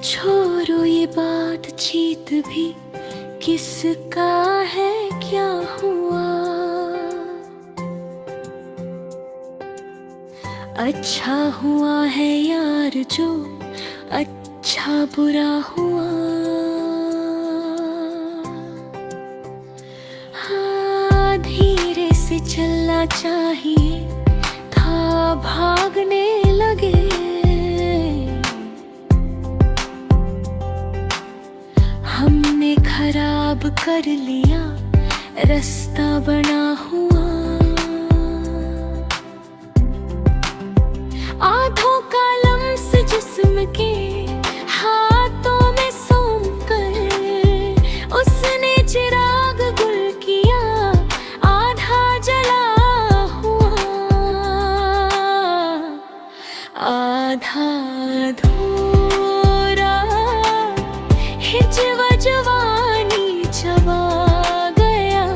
छोड़ो ये बातचीत भी, किसका है क्या हुआ। अच्छा हुआ है यार जो अच्छा बुरा हुआ। हाँ, धीरे से चलना चाहिए था, भागने लगे। हमने खराब कर लिया, रास्ता बना हुआ। आधों का लम्स जिस्म के हाथों में सौंप कर उसने चिराग गुल किया, आधा जला हुआ आधा अधूरा। हिजवा जवानी चबा गया,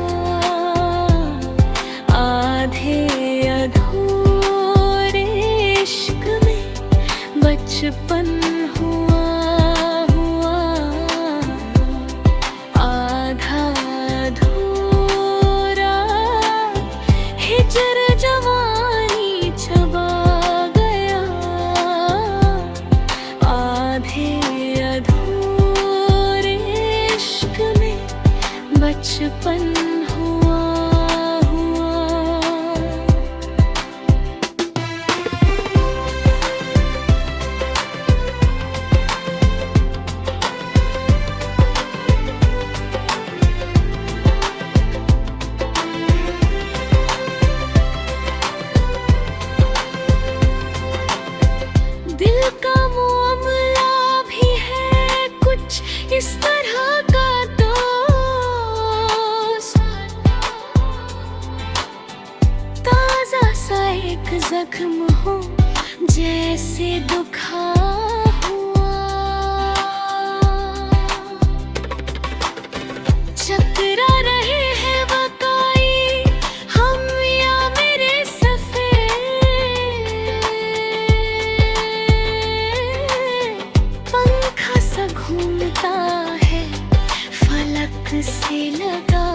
आधे अधूरे इश्क में बचपन हुआ। आधा अधूरा हिजर जवानी चबा गया, आधे अधूरे इश्क में बचपन हुआ। दिल का मामला भी है कुछ इस तरह का दोस्त, ताजा सा एक जख्म हो जैसे दुखा हुआ। चकरा रहे हैं वकाई हम या मेरे सफेद, पंखा सा घूमता है फलक से लगा